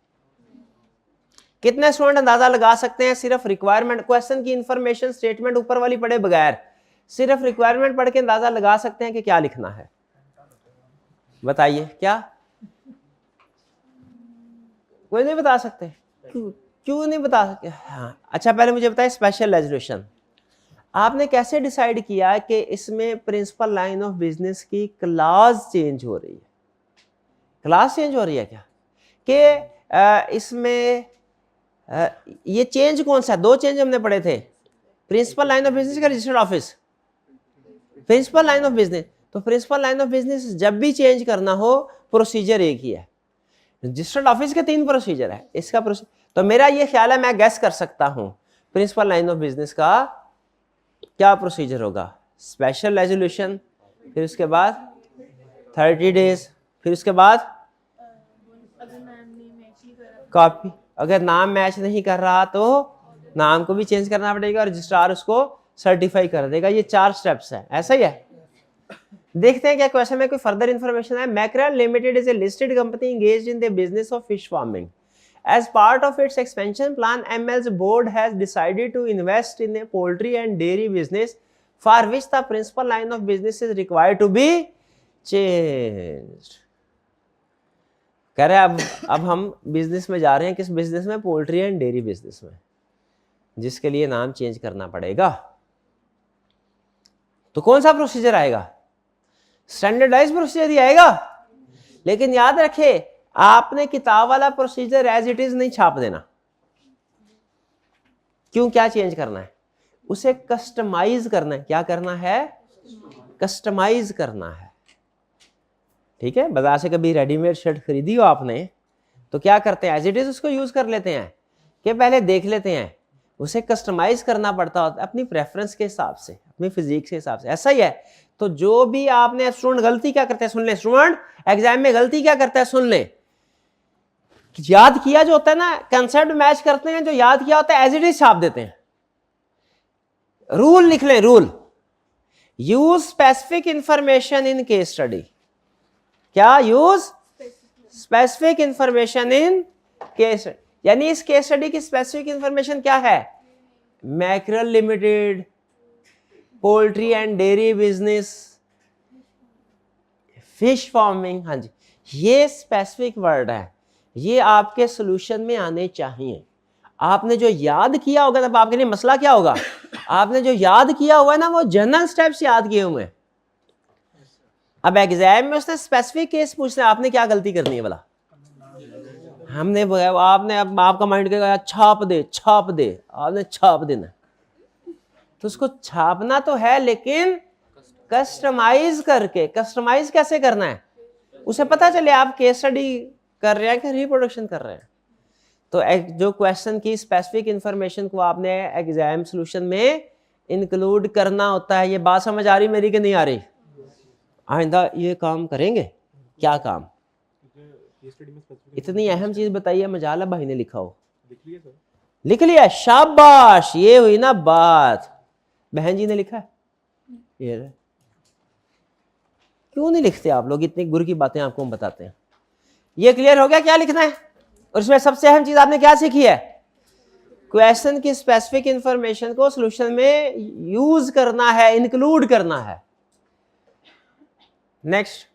कितने स्टूडेंट अंदाजा लगा सकते हैं सिर्फ रिक्वायरमेंट, क्वेश्चन की इंफॉर्मेशन स्टेटमेंट ऊपर वाली पढ़े बगैर सिर्फ रिक्वायरमेंट पढ़ के अंदाजा लगा सकते हैं कि क्या लिखना है? बताइए। क्या कोई नहीं बता सकते? क्यों नहीं बता सकते? हाँ, अच्छा पहले मुझे बताइए स्पेशल रेजोल्यूशन आपने कैसे डिसाइड किया कि इसमें प्रिंसिपल लाइन ऑफ बिजनेस की क्लास चेंज हो रही है? क्लास चेंज हो रही है क्या? कि इसमें ये चेंज कौन सा है? दो चेंज हमने पढ़े थे, प्रिंसिपल लाइन ऑफ बिजनेस का registered office, principal line of business. तो प्रिंसिपल लाइन ऑफ बिजनेस जब भी चेंज करना हो प्रोसीजर एक ही है। रजिस्टर्ड ऑफिस के 3 प्रोसीजर है, इसका तो मेरा ये ख्याल है मैं गैस कर सकता हूं प्रिंसिपल लाइन ऑफ बिजनेस का क्या प्रोसीजर होगा। स्पेशल रेजोल्यूशन, फिर उसके बाद 30 डेज, फिर उसके बाद कॉपी। अगर नाम मैच नहीं कर रहा तो नाम को भी चेंज करना पड़ेगा और रजिस्ट्रार उसको सर्टिफाई कर देगा। ये 4 स्टेप्स है, ऐसा ही है। देखते हैं क्या क्वेश्चन में कोई फर्दर इंफॉर्मेशन है। Mackerel limited is A listed company engaged in the business of fish farming. As part of its expansion plan, ML's board has decided to invest in a poultry and dairy business for which the principal line of business is required to be changed. कह रहे हैं अब हम business में जा रहे हैं, किस बिजनेस में? पोल्ट्री एंड डेयरी बिजनेस में, जिसके लिए नाम चेंज करना पड़ेगा। तो कौन सा प्रोसीजर आएगा? स्टैंडर्डाइज प्रोसीजर ही आएगा। लेकिन याद रखे, आपने किताब वाला प्रोसीजर एज इट इज नहीं छाप देना। क्यों? क्या चेंज करना है? उसे कस्टमाइज करना है। क्या करना है? कस्टमाइज करना है। ठीक है, बाजार से कभी रेडीमेड शर्ट खरीदी हो आपने, तो क्या करते हैं? एज इट इज उसको यूज कर लेते हैं कि पहले देख लेते हैं। उसे कस्टमाइज करना पड़ता होता है अपनी प्रेफरेंस के हिसाब से, अपनी फिजिक के हिसाब से। ऐसा ही है। तो जो भी आपने, स्टूडेंट गलती क्या करते हैं? सुन ले स्टूडेंट, एग्जाम में गलती क्या करता है? सुन ले। याद किया जो होता है ना, कंसेप्ट मैच करते हैं, जो याद किया होता है एज इट इज छाप देते हैं। रूल लिख लें, rule, use specific information in case study. क्या? Use specific information in case, यानी इस केस स्टडी की स्पेसिफिक इंफॉर्मेशन क्या है? Mackerel limited, poultry and dairy business, fish farming. हाँ जी, ये स्पेसिफिक वर्ड है, ये आपके सॉल्यूशन में आने चाहिए। आपने जो याद किया होगा, तब आपके लिए मसला क्या होगा? आपने जो याद किया हुआ है ना, वो जनरल स्टेप्स याद किए हुए हैं। अब एग्जाम में उसने स्पेसिफिक केस पूछना है, आपने क्या गलती करनी है भला? हमने आपने, अब आपका माइंड कहेगा छाप दे, छाप दे, आपने छाप देना। तो उसको छापना तो है, लेकिन कस्टमाइज करके। कस्टमाइज कैसे करना है? उसे पता चले आप केस स्टडी कर रहे हैं कि रिप्रोडक्शन कर रहे हैं। तो जो क्वेश्चन की स्पेसिफिक इंफॉर्मेशन को आपने एग्जाम सॉल्यूशन में इंक्लूड करना होता है। ये बात समझ आ रही मेरी कि नहीं आ रही? आइंदा ये काम करेंगे। क्या काम? इतनी अहम चीज बताइए, मजाला भाई ने लिखा हो। लिख लिया? शाबाश, ये हुई ना बात। बहन जी ने लिखा है? ये क्यों नहीं लिखते आप लोग? इतनी गुरु की बातें आपको हम बताते हैं। ये क्लियर हो गया क्या लिखना है? और इसमें सबसे अहम चीज आपने क्या सीखी है? क्वेश्चन की स्पेसिफिक इंफॉर्मेशन को सॉल्यूशन में यूज करना है, इंक्लूड करना है। Next,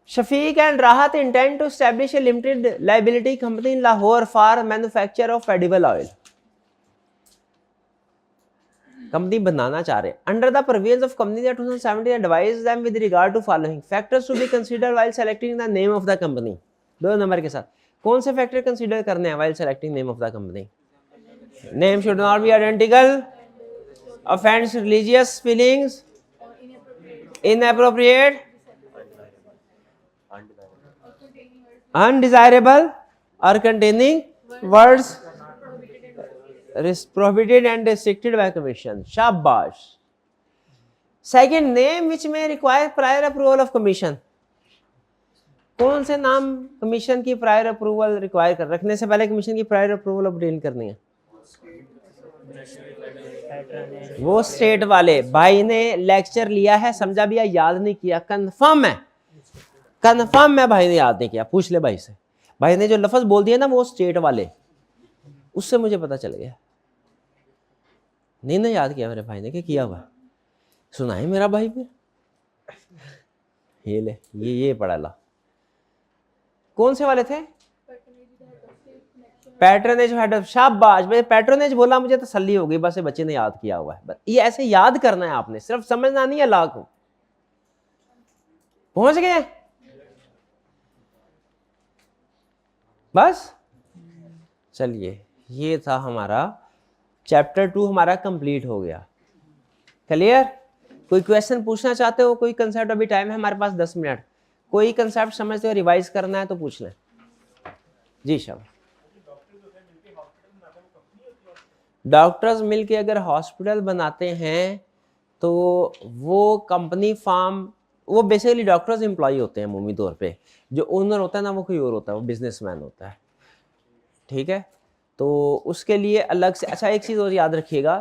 Shafiq and Rahat intend to establish a limited liability company in Lahore for manufacture of edible oil. Company बनाना चाह रहे हैं। Under the provisions of company 2017 advise them with regard to following factors to be considered while selecting the name of the company. 2 number के साथ कौन से factor consider करने हैं while selecting name of the company? Name should not be identical, offence religious feelings, inappropriate, undesirable or containing words prohibited and restricted by commission. शाबाश। Second, name which में require prior approval of commission. कौन से नाम commission की prior approval require कर, रखने से पहले कमीशन की प्रायर अप्रूवल ऑब्टेन करनी है? वो स्टेट वाले। भाई ने लेक्चर लिया है, समझा भी है, याद नहीं किया, कंफर्म है, कंफर्म है भाई ने याद नहीं किया। पूछ ले भाई से, भाई ने जो लफ्ज बोल दिया ना वो स्टेट वाले, उससे मुझे पता चल गया। नहीं ना याद किया मेरे भाई ने, क्या किया हुआ? सुनाई मेरा भाई फिर। ये ले, ये पढ़ा ला। कौन से वाले थे? Patronage head of. शाबाश, मैं पैट्रनेज बोला, मुझे तसल्ली हो गई, बस ये बच्चे ने याद किया हुआ है। ये ऐसे याद करना है आपने, सिर्फ समझना नहीं है। ला को पहुंच गए बस। चलिए, ये था हमारा चैप्टर 2 हमारा कंप्लीट हो गया। क्लियर? कोई क्वेश्चन पूछना चाहते हो? कोई कंसेप्ट? अभी टाइम है हमारे पास 10 मिनट। कोई कंसेप्ट समझते हो रिवाइज करना है तो पूछ लें। जी शाबाश। डॉक्टर्स मिलके अगर हॉस्पिटल बनाते हैं तो वो कंपनी फार्म, वो बेसिकली डॉक्टर्स एम्प्लॉय होते हैं अमूमी तौर पे। जो ओनर होता है ना वो कोई और होता है, वो बिजनेसमैन होता है, ठीक है। तो उसके लिए अलग से, अच्छा एक चीज़ और याद रखिएगा,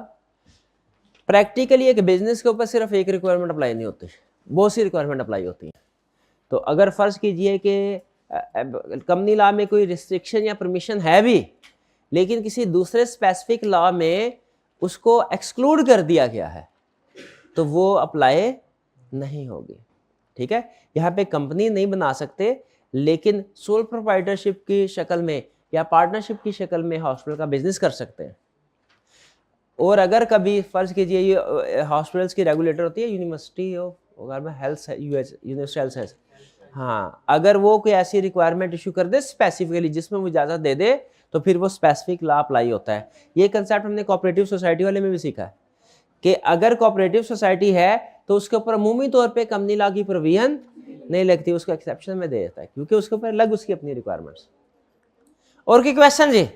प्रैक्टिकली एक बिजनेस के ऊपर सिर्फ एक रिक्वायरमेंट अप्लाई नहीं होती, बहुत सी रिक्वायरमेंट अप्लाई होती हैं। तो अगर फ़र्ज़ कीजिए कि कंपनी लॉ में कोई रिस्ट्रिक्शन या परमिशन है भी, लेकिन किसी दूसरे स्पेसिफिक लॉ में उसको एक्सक्लूड कर दिया गया है, तो वो अप्लाई नहीं होगी, ठीक है। यहाँ पे कंपनी नहीं बना सकते, लेकिन सोल प्रोप्राइटरशिप की शक्ल में या पार्टनरशिप की शक्ल में हॉस्पिटल का बिजनेस कर सकते हैं। और अगर कभी फ़र्ज़ कीजिए ये हॉस्पिटल्स की रेगुलेटर होती है university of health, university health science, हाँ, अगर वो कोई ऐसी रिक्वायरमेंट इशू कर दे स्पेसिफिकली जिसमें वो इजाज़त दे दे, तो फिर वो स्पेसिफिक लॉ अप्लाई होता है। ये कंसेप्ट हमने कोऑपरेटिव सोसाइटी वाले में भी सीखा है कि अगर कोऑपरेटिव सोसाइटी है तो उसके ऊपर अमूमी तौर पे कंपनी लॉ की प्रोविजन नहीं लगती, उसको एक्सेप्शन में दे देता है, क्योंकि उसके ऊपर अलग उसकी अपनी रिक्वायरमेंट्स। और कोई क्वेश्चन जी?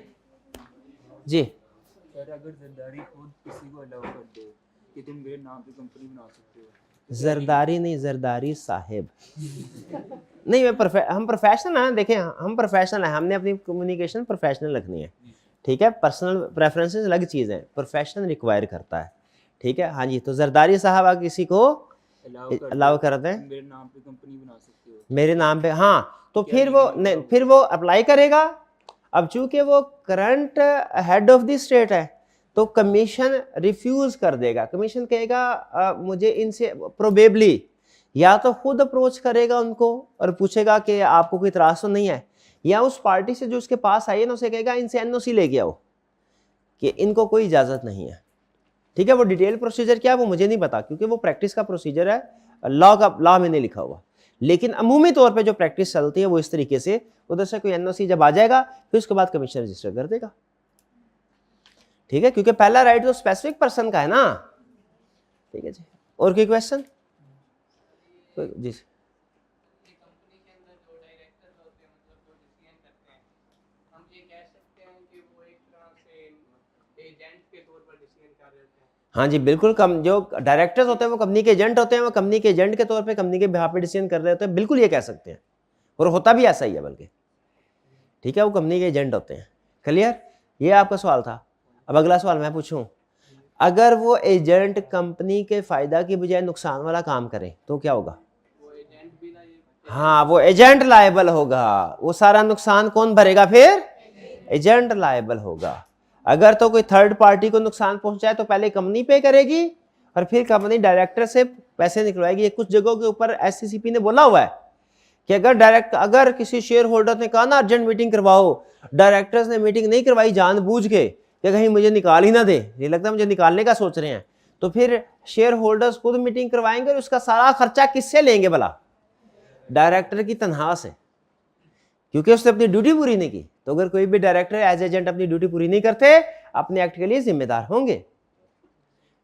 जी सर, अगर जरदारी खुद किसी को अलाउ कर दे कि तुम मेरे नाम पे कंपनी बना सकते हो, जरदारी नहीं, जरदारी साहिब नहीं, हम प्रोफेशनल हैं, देखें हम प्रोफेशनल हैं, हमने अपनी कम्युनिकेशन प्रोफेशनल रखनी है, ठीक है। पर्सनल प्रेफरेंसेस अलग चीज़ है, प्रोफेशनल रिक्वायर करता है, ठीक है। हाँ जी, तो जरदारी साहब अगर किसी को अलाउ कर दें मेरे नाम पे कंपनी बना सकते हो, मेरे नाम पे, हाँ, तो फिर वो नहीं, फिर वो अप्लाई करेगा। अब चूंकि वो current head of the state है तो कमीशन रिफ्यूज कर देगा। कमीशन कहेगा मुझे इनसे प्रोबेबली या तो खुद अप्रोच करेगा उनको और पूछेगा कि आपको कोई इतराज़ तो नहीं है, या उस पार्टी से जो उसके पास आई है ना उसे कहेगा इनसे एनओसी लेके आओ कि इनको कोई इजाज़त नहीं है, ठीक है। वो डिटेल प्रोसीजर क्या है वो मुझे नहीं पता, क्योंकि वो प्रैक्टिस का प्रोसीजर है, लॉ में नहीं लिखा हुआ। लेकिन अमूमी तौर पे जो प्रैक्टिस चलती है वो इस तरीके से, उधर से कोई एनओसी जब आ जाएगा फिर उसके बाद कमीशन रजिस्टर कर देगा, ठीक है, क्योंकि पहला राइट तो स्पेसिफिक पर्सन का है ना, ठीक है जी। और कोई क्वेश्चन? जी हाँ जी बिल्कुल, कम जो डायरेक्टर्स होते हैं वो कंपनी के एजेंट होते हैं, वो कंपनी के एजेंट के तौर पे कंपनी के बिहाफ पे डिसीजन कर रहे होते हैं, बिल्कुल ये कह सकते हैं, और होता भी ऐसा ही है बल्कि, ठीक है, वो कंपनी के एजेंट होते हैं। क्लियर? ये आपका सवाल था। अब अगला सवाल मैं पूछूं, अगर वो एजेंट कंपनी के फायदा की बजाय नुकसान वाला काम करे तो क्या होगा? हाँ, वो एजेंट लायबल होगा, वो सारा नुकसान कौन भरेगा फिर? एजेंट लायबल होगा। अगर तो कोई थर्ड पार्टी को नुकसान पहुंचाए तो पहले कंपनी पे करेगी और फिर कंपनी डायरेक्टर से पैसे निकलवाएगी। ये कुछ जगहों के ऊपर एससीसीपी ने बोला हुआ है कि अगर किसी शेयर होल्डर ने कहा ना अर्जेंट मीटिंग करवाओ, डायरेक्टर्स ने मीटिंग नहीं करवाई जानबूझ के कि कहीं मुझे निकाल ही ना दे, ये लगता है मुझे निकालने का सोच रहे हैं, तो फिर शेयर होल्डर्स खुद मीटिंग करवाएंगे और उसका सारा खर्चा किससे लेंगे भला? डायरेक्टर की तनख्वाह से, क्योंकि उसने अपनी ड्यूटी पूरी नहीं की। तो अगर कोई भी डायरेक्टर एज एजेंट अपनी ड्यूटी पूरी नहीं करते, अपने एक्ट के लिए जिम्मेदार होंगे।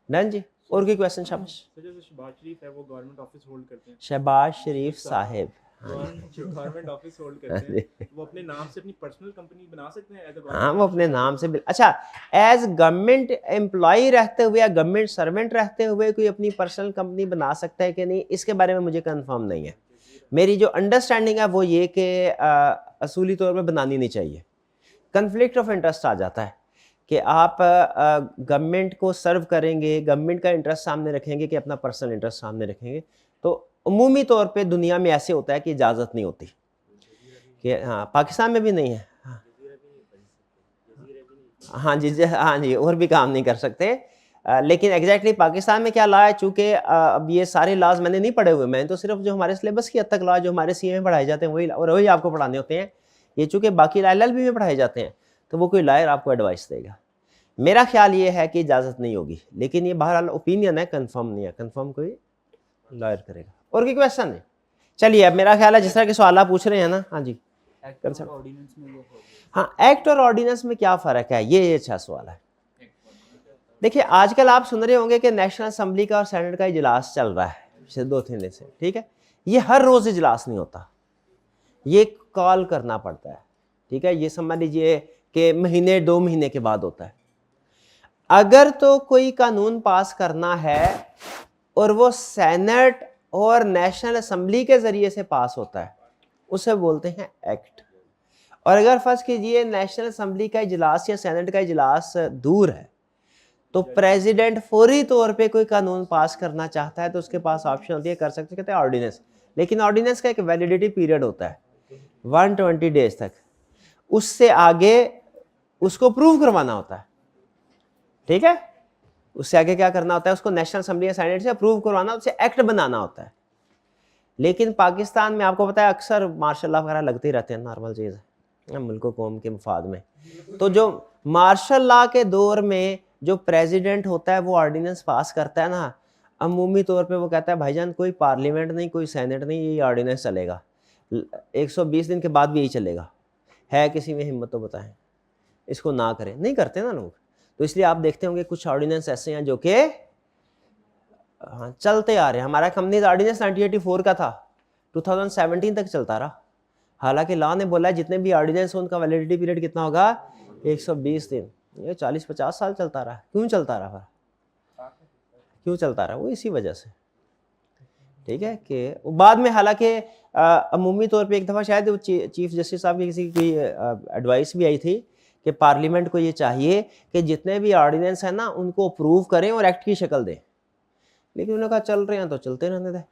डन जी। और कोई क्वेश्चन? शाबाश। शहबाज शरीफ है वो गवर्नमेंट ऑफिस होल्ड करते हैं, शहबाज शरीफ साहिब जो गवर्नमेंट ऑफिस होल्ड करते हैं, वो अपने नाम से अपनी पर्सनल कंपनी बना सकते हैं एज अ हाँ, वो अपने नाम से अच्छा, एज गवर्नमेंट एम्प्लॉय रहते हुए या गवर्नमेंट सर्वेंट रहते हुए कोई अपनी पर्सनल कंपनी बना सकता है कि नहीं, इसके बारे में मुझे कंफर्म नहीं है। मेरी जो अंडरस्टैंडिंग है वो ये कि असूली तौर पे बनानी नहीं चाहिए। कन्फ्लिक्ट ऑफ इंटरेस्ट आ जाता है कि आप गवर्नमेंट को सर्व करेंगे, गवर्नमेंट का इंटरेस्ट सामने रखेंगे कि अपना पर्सनल इंटरेस्ट सामने रखेंगे। तो अमूमी तौर पे दुनिया में ऐसे होता है कि इजाज़त नहीं होती कि हाँ, पाकिस्तान में भी नहीं है, हाँ जी हाँ जी, और भी काम नहीं कर सकते। लेकिन एग्जैक्टली पाकिस्तान में क्या लॉ है, चूँकि अब ये सारे लॉज मैंने नहीं पढ़े हुए, मैंने तो सिर्फ जो हमारे सिलेबस की हद तक लॉ जो हमारे सीए में पढ़ाए जाते हैं वही, और वही आपको पढ़ाने होते हैं। ये चूँकि बाकी LLB में पढ़ाए जाते हैं तो वो कोई लॉयर आपको एडवाइस देगा। मेरा ख्याल ये है कि इजाज़त नहीं होगी, लेकिन ये बहरहाल ओपिनियन है, कंफर्म नहीं है, कंफर्म कोई लॉयर करेगा। और कोई क्वेश्चन है? चलिए, अब मेरा ख्याल है जिस तरह के सवाल आप पूछ रहे हैं ना, हाँ जी, हाँ, एक्ट और ऑर्डिनेंस में क्या फ़र्क है, ये अच्छा सवाल है। देखिए, आजकल आप सुन रहे होंगे कि नेशनल असेंबली का और सेनेट का इजलास चल रहा है पिछले 2-3 दिन से, ठीक है। ये हर रोज़ इजलास नहीं होता, ये कॉल करना पड़ता है, ठीक है। ये समझ लीजिए कि महीने 2 महीने के बाद होता है। अगर तो कोई कानून पास करना है और वो सेनेट और नेशनल असेंबली के ज़रिए से पास होता है, उसे बोलते हैं एक्ट। और अगर फर्ज कीजिए नेशनल असेंबली का इजलास या सेनेट का इजलास दूर है, तो प्रेसिडेंट फौरी तौर पे कोई कानून पास करना चाहता है तो उसके पास ऑप्शन होती है, कर सकते, कहते हैं ऑर्डिनेंस। लेकिन ऑर्डिनेंस का एक वैलिडिटी पीरियड होता है 120 डेज तक, उससे आगे उसको प्रूव करवाना होता है, ठीक है। उससे आगे क्या करना होता है, उसको नेशनल असेंबली या सेनेट से अप्रूव करवाना, उससे एक्ट बनाना होता है। लेकिन पाकिस्तान में आपको पता है अक्सर मार्शल लॉ वगैरह लगते ही रहते हैं, नॉर्मल चीज़ है मुल्क कौम के मफाद में। तो जो मार्शल लॉ के दौर में जो प्रेसिडेंट होता है वो ऑर्डिनेंस पास करता है ना, अमूमी तौर पे वो कहता है भाईजान कोई पार्लियामेंट नहीं, कोई सेनेट नहीं, ये ऑर्डिनेंस चलेगा, 120 दिन के बाद भी यही चलेगा। है किसी में हिम्मत तो बताएं, इसको ना करें, नहीं करते ना लोग। तो इसलिए आप देखते होंगे कुछ ऑर्डिनेंस ऐसे हैं जो कि हाँ चलते आ रहे हैं। हमारा कंपनी ऑर्डिनेंस 1984 का था, 2017 तक चलता रहा। हालांकि लॉ ने बोला है जितने भी ऑर्डिनेंस हो उनका वैलिडिटी पीरियड कितना होगा, 120 दिन। ये 40-50 साल चलता रहा। क्यों चलता रहा फिर, क्यों चलता रहा? वो इसी वजह से, ठीक है। कि बाद में हालांकि अमूमी तौर पे एक दफ़ा शायद चीफ जस्टिस साहब की किसी की एडवाइस भी आई थी कि पार्लियामेंट को ये चाहिए कि जितने भी ऑर्डिनेंस हैं ना उनको अप्रूव करें और एक्ट की शक्ल दें। लेकिन उन्होंने कहा चल रहे हैं तो चलते रहने दें।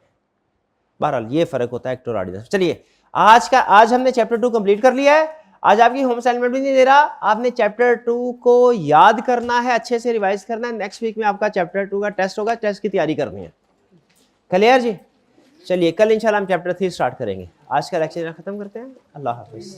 बहरहाल ये फ़र्क होता है एक्ट और ऑर्डिनेंस। चलिए आज हमने चैप्टर 2 कंप्लीट कर लिया है। आज आपकी होम असाइनमेंट भी नहीं दे रहा, आपने चैप्टर 2 को याद करना है, अच्छे से रिवाइज करना है। नेक्स्ट वीक में आपका चैप्टर 2 का टेस्ट होगा, टेस्ट की तैयारी करनी है। क्लियर जी? चलिए कल इंशाल्लाह हम चैप्टर 3 स्टार्ट करेंगे। आज का लेक्चर खत्म करते हैं। अल्लाह हाफिज़।